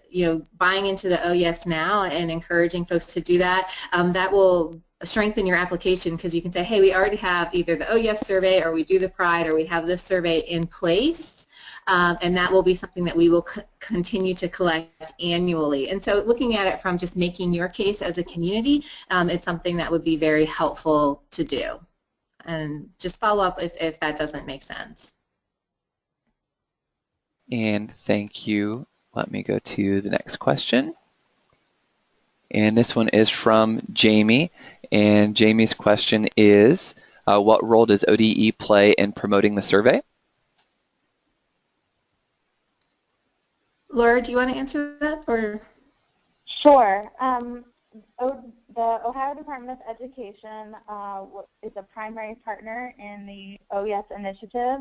buying into the OHYES now and encouraging folks to do that, that will strengthen your application, because you can say, hey, we already have either the OHYES survey or we do the PRIDE or we have this survey in place, and that will be something that we will continue to collect annually. And so looking at it from just making your case as a community, it's something that would be very helpful to do. And just follow up if that doesn't make sense. And thank you. Let me go to the next question. And this one is from Jamie. And Jamie's question is, what role does ODE play in promoting the survey? Laura, do you want to answer that? Or? Sure. The Ohio Department of Education is a primary partner in the OHYES initiative,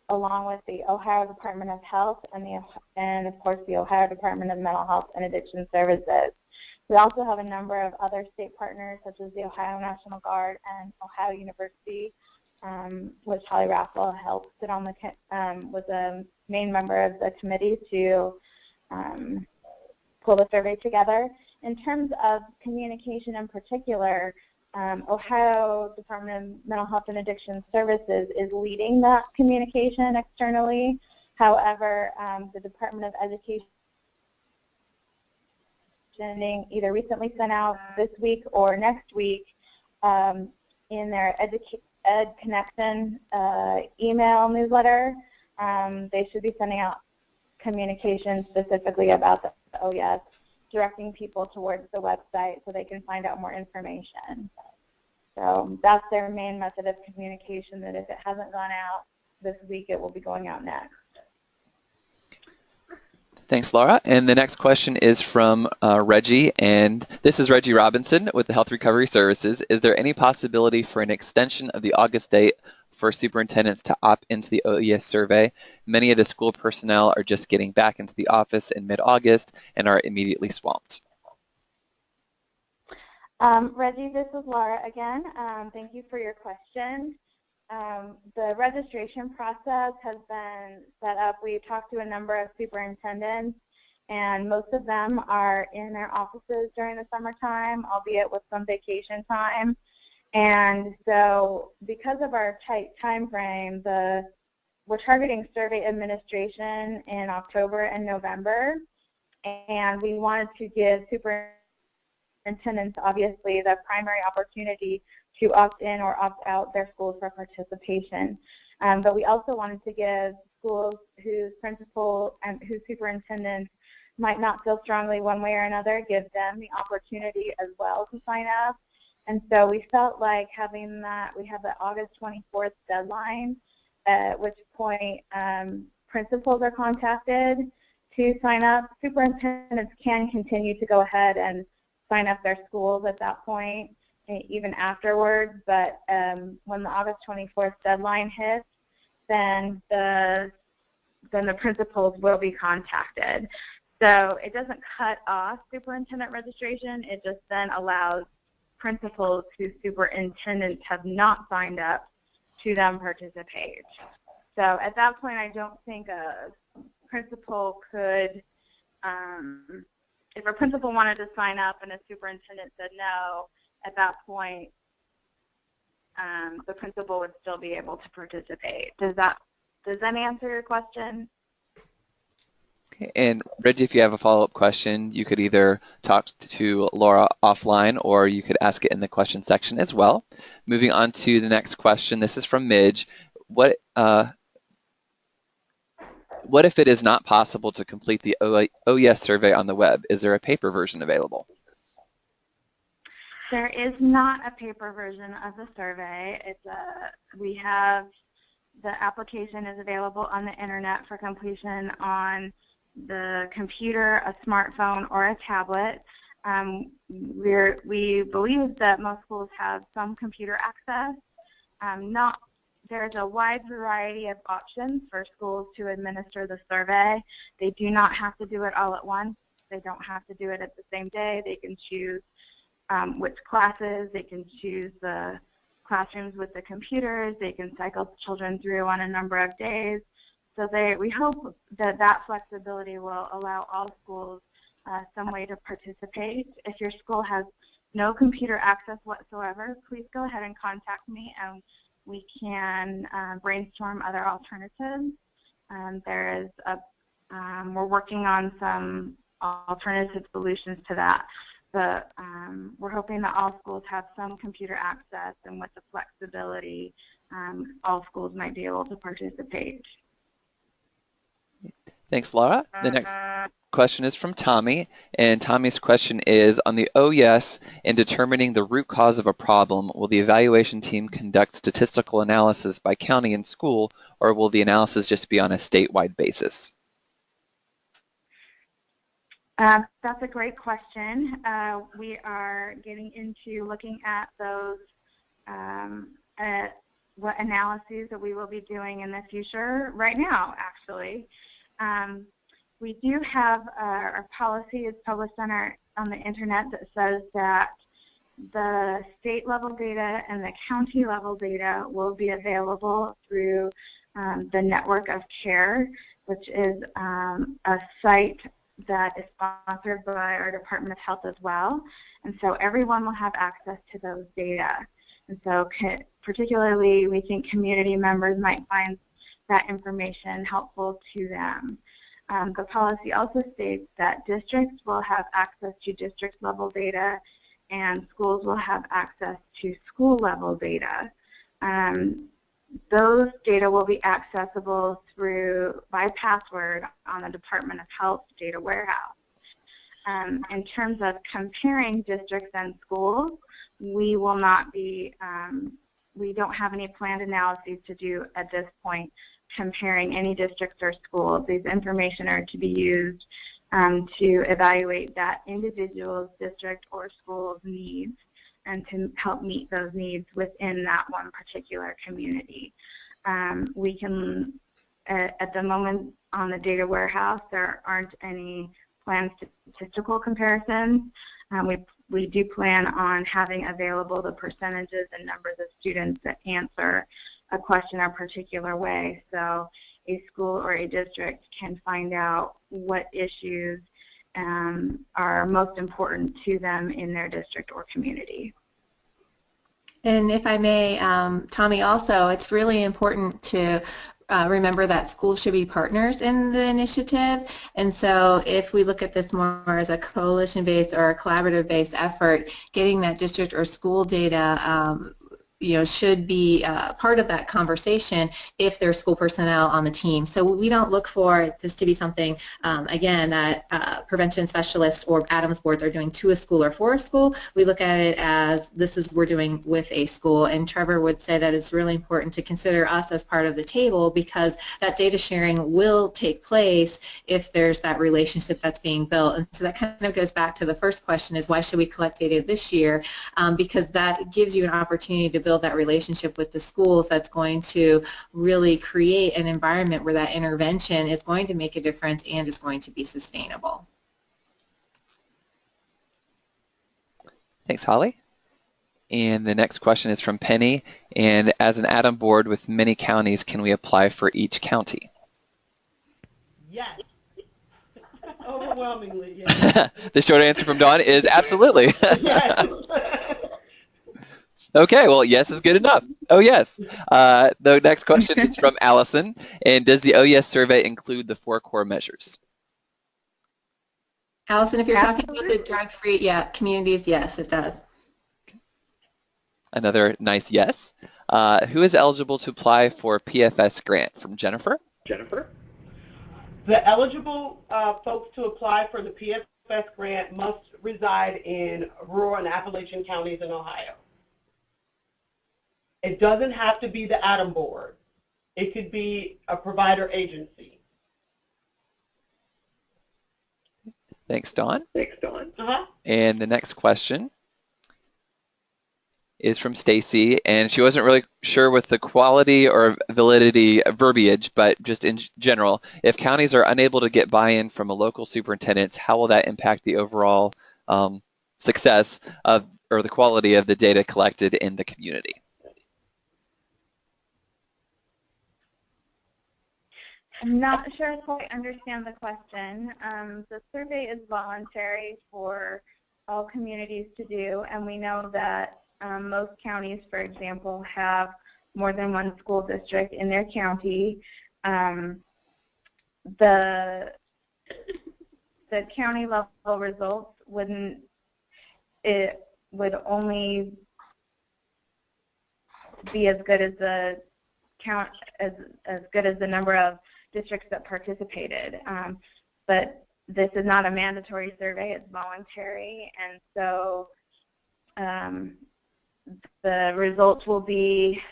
along with the Ohio Department of Health and of course the Ohio Department of Mental Health and Addiction Services. We also have a number of other state partners such as the Ohio National Guard and Ohio University, which Holly Raffel helped sit on was a main member of the committee to pull the survey together. In terms of communication in particular, Ohio Department of Mental Health and Addiction Services is leading that communication externally. However, the Department of Education either recently sent out this week or next week in their Ed Connection email newsletter. They should be sending out communication specifically about the OHYES, directing people towards the website so they can find out more information. So that's their main method of communication, that if it hasn't gone out this week, it will be going out next. Thanks, Laura. And the next question is from Reggie, and this is Reggie Robinson with the Health Recovery Services. Is there any possibility for an extension of the August date for superintendents to opt into the OHYES survey? Many of the school personnel are just getting back into the office in mid-August and are immediately swamped. Reggie, this is Laura again. Thank you for your question. The registration process has been set up. We talked to a number of superintendents, and most of them are in their offices during the summertime, albeit with some vacation time. And so because of our tight time frame, we're targeting survey administration in October and November, and we wanted to give superintendents, obviously, the primary opportunity to opt in or opt out their schools for participation. But we also wanted to give schools whose principal and whose superintendents might not feel strongly one way or another, give them the opportunity as well to sign up. And so we felt like having that, we have the August 24th deadline, at which point principals are contacted to sign up. Superintendents can continue to go ahead and sign up their schools at that point, even afterwards, but when the August 24th deadline hits, then the principals will be contacted. So it doesn't cut off superintendent registration, it just then allows principals whose superintendents have not signed up to then participate. So at that point, I don't think a principal could, if a principal wanted to sign up and a superintendent said no, at that point, the principal would still be able to participate. Does that answer your question? Okay, and Reggie, if you have a follow-up question, you could either talk to Laura offline or you could ask it in the question section as well. Moving on to the next question. This is from Midge. What if it is not possible to complete the OHYES survey on the web? Is there a paper version available? There is not a paper version of the survey. The application is available on the internet for completion on the computer, a smartphone, or a tablet. We believe that most schools have some computer access. There's a wide variety of options for schools to administer the survey. They do not have to do it all at once. They don't have to do it at the same day. They can choose which classes. They can choose the classrooms with the computers. They can cycle children through on a number of days. So we hope that flexibility will allow all schools some way to participate. If your school has no computer access whatsoever, please go ahead and contact me and we can brainstorm other alternatives. We're working on some alternative solutions to that. But we're hoping that all schools have some computer access, and with the flexibility, all schools might be able to participate. Thanks, Laura. The next question is from Tommy, and Tommy's question is, on the OHYES, in determining the root cause of a problem, will the evaluation team conduct statistical analysis by county and school, or will the analysis just be on a statewide basis? That's a great question. We are getting into looking at those, what analyses that we will be doing in the future right now, actually. We do have our policy is published on the internet that says that the state level data and the county level data will be available through the Network of Care, which is a site that is sponsored by our Department of Health as well. And so everyone will have access to those data. And so particularly we think community members might find that information helpful to them. The policy also states that districts will have access to district level data and schools will have access to school level data. Those data will be accessible by password on the Department of Health data warehouse. In terms of comparing districts and schools, we will not be, we don't have any planned analyses to do at this point comparing any districts or schools. These information are to be used to evaluate that individual's district or school's needs and to help meet those needs within that one particular community. We can, at the moment on the data warehouse, there aren't any planned statistical comparisons. We do plan on having available the percentages and numbers of students that answer a question a particular way, so a school or a district can find out what issues are most important to them in their district or community. And if I may, Tommy, also, it's really important to remember that schools should be partners in the initiative. And so if we look at this more as a coalition-based or a collaborative-based effort, getting that district or school data should be part of that conversation if there's school personnel on the team. So we don't look for this to be something, again, that prevention specialists or Adams boards are doing to a school or for a school. We look at it as we're doing with a school. And Trevor would say that it's really important to consider us as part of the table because that data sharing will take place if there's that relationship that's being built. And so that kind of goes back to the first question is why should we collect data this year? Because that gives you an opportunity to build that relationship with the schools that's going to really create an environment where that intervention is going to make a difference and is going to be sustainable. Thanks, Holly. And the next question is from Penny. And as an Adam board with many counties, can we apply for each county? Yes. Overwhelmingly, yes. The short answer from Dawn is absolutely. Yes. Okay, well, yes is good enough. Oh, yes. The next question is from Allison. And does the OHYES survey include the 4 core measures? Allison, if you're talking about the Absolutely. drug-free, yeah, communities, yes, it does. Another nice yes. Who is eligible to apply for PFS grant? From Jennifer. Jennifer? The eligible folks to apply for the PFS grant must reside in rural and Appalachian counties in Ohio. It doesn't have to be the ATOM board. It could be a provider agency. Thanks, Dawn. Thanks, Dawn. And the next question is from Stacy, and she wasn't really sure with the quality or validity of verbiage, but just in general, if counties are unable to get buy-in from a local superintendent, how will that impact the overall success of or the quality of the data collected in the community? I'm not sure if I understand the question. The survey is voluntary for all communities to do, and we know that most counties, for example, have more than one school district in their county. The county level results would only be as good as the as good as the number of districts that participated. But this is not a mandatory survey, it's voluntary, and so the results will be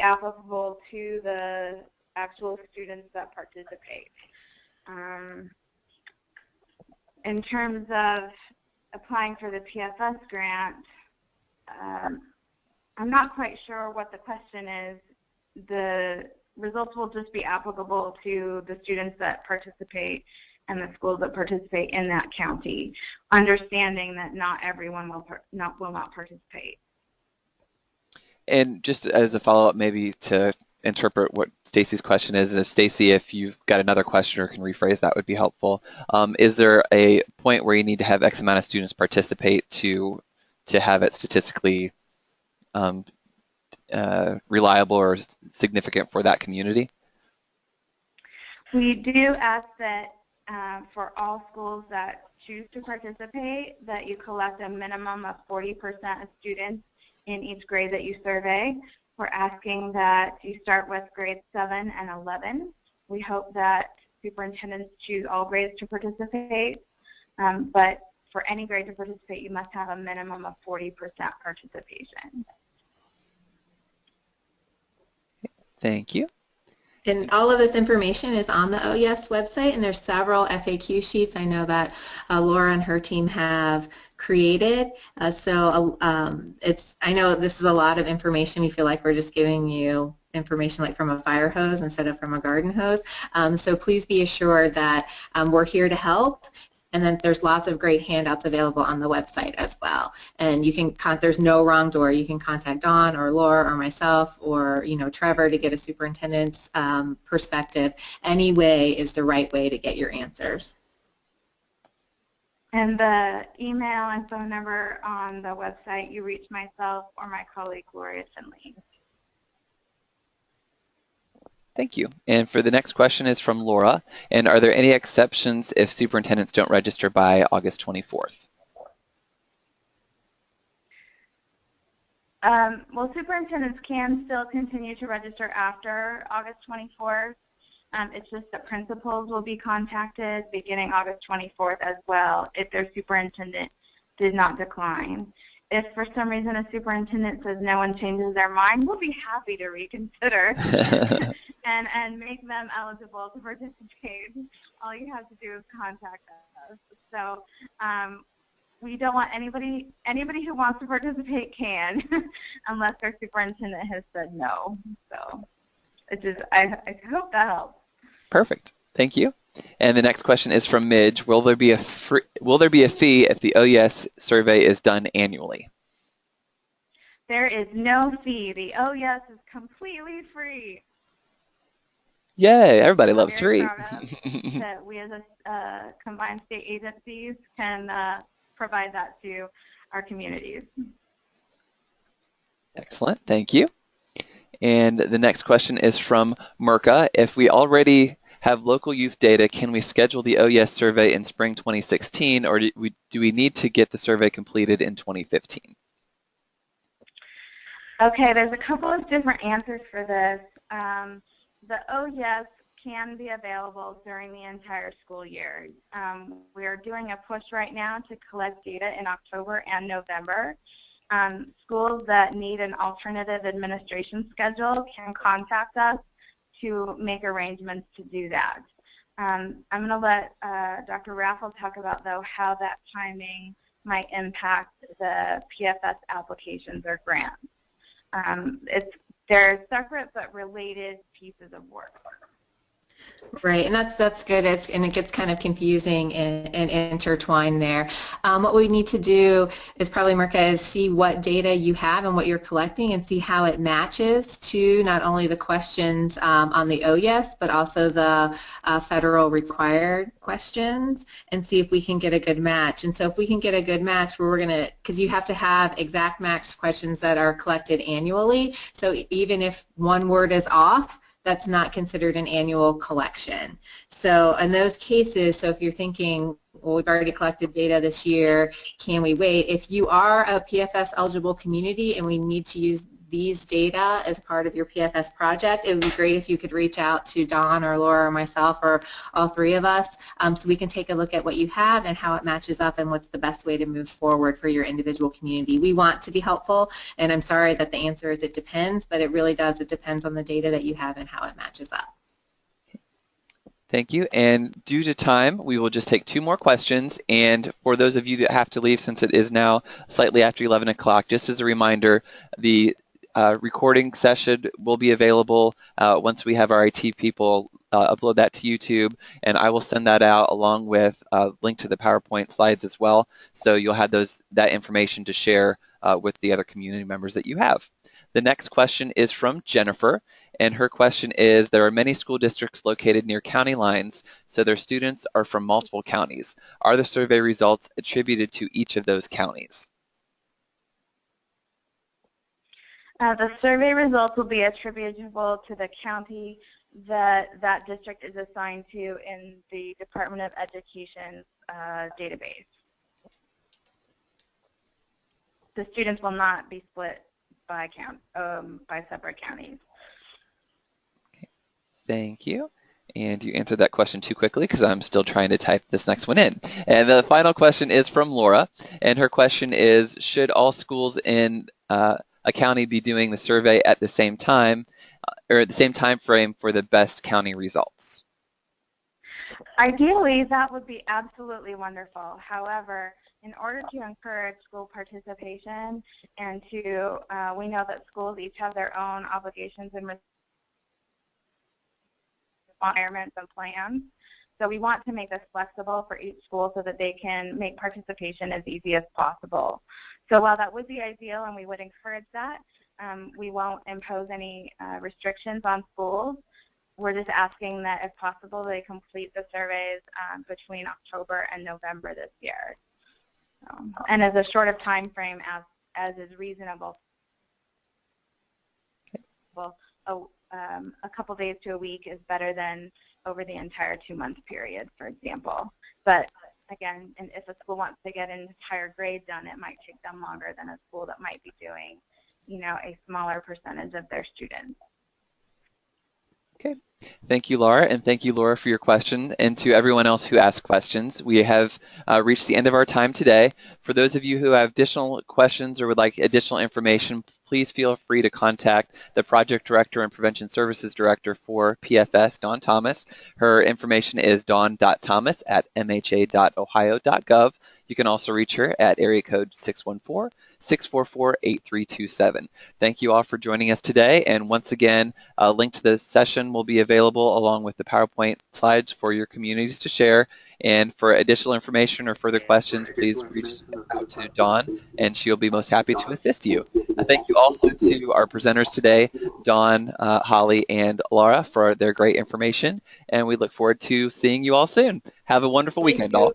applicable to the actual students that participate. In terms of applying for the PFS grant, I'm not quite sure what the question is. The results will just be applicable to the students that participate and the schools that participate in that county, understanding that not everyone will not participate. And just as a follow-up, maybe to interpret what Stacy's question is, and if Stacy, if you've got another question or can rephrase, that would be helpful. Is there a point where you need to have X amount of students participate to have it statistically reliable or significant for that community? We do ask that for all schools that choose to participate, that you collect a minimum of 40% of students in each grade that you survey. We're asking that you start with grades 7 and 11. We hope that superintendents choose all grades to participate, but for any grade to participate, you must have a minimum of 40% participation. Thank you. And all of this information is on the OHYES website, and there's several FAQ sheets I know that Laura and her team have created. I know this is a lot of information. We feel like we're just giving you information like from a fire hose instead of from a garden hose. So please be assured that we're here to help. And then there's lots of great handouts available on the website as well. And you can there's no wrong door. You can contact Dawn or Laura or myself or Trevor to get a superintendent's perspective. Any way is the right way to get your answers. And the email and phone number on the website, you reach myself or my colleague Gloria Finley. Thank you. And for the next question is from Laura. And are there any exceptions if superintendents don't register by August 24th? Well, superintendents can still continue to register after August 24th. It's just that principals will be contacted beginning August 24th as well if their superintendent did not decline. If for some reason a superintendent says no one changes their mind, we'll be happy to reconsider and make them eligible to participate. All you have to do is contact us. So we don't want anybody who wants to participate can, unless their superintendent has said no. So I hope that helps. Perfect. Thank you. And the next question is from Midge. Will there be a fee if the OHYES survey is done annually? There is no fee. The OHYES is completely free. Yay! Everybody loves free. That we as a combined state agencies can provide that to our communities. Excellent. Thank you. And the next question is from Mirka. If we already have local youth data, can we schedule the OHYES survey in spring 2016, or do we need to get the survey completed in 2015? Okay, there's a couple of different answers for this. The OHYES can be available during the entire school year. We are doing a push right now to collect data in October and November. Schools that need an alternative administration schedule can contact us to make arrangements to do that. I'm going to let Dr. Raffel talk about, though, how that timing might impact the PFS applications or grants. They're separate but related pieces of work. Right, and that's good, and it gets kind of confusing and intertwined there. What we need to do is probably, Marka, is see what data you have and what you're collecting and see how it matches to not only the questions on the OHYES, but also the federal required questions, and see if we can get a good match. And so if we can get a good match, we're going to, because you have to have exact matched questions that are collected annually, so even if one word is off, that's not considered an annual collection. So in those cases, so if you're thinking, well, we've already collected data this year, can we wait? If you are a PFS eligible community and we need to use these data as part of your PFS project, it would be great if you could reach out to Dawn or Laura or myself or all three of us so we can take a look at what you have and how it matches up and what's the best way to move forward for your individual community. We want to be helpful, and I'm sorry that the answer is it depends, but it really does. It depends on the data that you have and how it matches up. Thank you. And due to time, we will just take 2 more questions. And for those of you that have to leave, since it is now slightly after 11 o'clock, just as a reminder, the recording session will be available once we have our IT people upload that to YouTube, and I will send that out along with a link to the PowerPoint slides as well, so you'll have that information to share with the other community members that you have. The next question is from Jennifer, and her question is, there are many school districts located near county lines, so their students are from multiple counties. Are the survey results attributed to each of those counties? The survey results will be attributable to the county that that district is assigned to in the Department of Education's database. The students will not be split by separate counties. Okay. Thank you. And you answered that question too quickly because I'm still trying to type this next one in. And the final question is from Laura, and her question is, should all schools in a county be doing the survey at the same time or at the same time frame for the best county results? Ideally, that would be absolutely wonderful. However, in order to encourage school participation and to, we know that schools each have their own obligations and requirements and plans. So we want to make this flexible for each school so that they can make participation as easy as possible. So while that would be ideal and we would encourage that, we won't impose any restrictions on schools. We're just asking that, if possible, they complete the surveys between October and November this year. And as a short of time frame as is reasonable. Well, a couple days to a week is better than over the entire 2-month period, for example. But again, and if a school wants to get an entire grade done, it might take them longer than a school that might be doing, a smaller percentage of their students. Okay. Thank you, Laura, and thank you, Laura, for your question, and to everyone else who asked questions. We have reached the end of our time today. For those of you who have additional questions or would like additional information, please feel free to contact the Project Director and Prevention Services Director for PFS, Dawn Thomas. Her information is dawn.thomas@mha.ohio.gov. You can also reach her at area code 614-644-8327. Thank you all for joining us today, and once again, a link to the session will be available along with the PowerPoint slides for your communities to share. And for additional information or further questions, please reach out to Dawn, and she'll be most happy to assist you. Thank you also to our presenters today, Dawn, Holly, and Laura, for their great information, and we look forward to seeing you all soon. Have a wonderful weekend, all.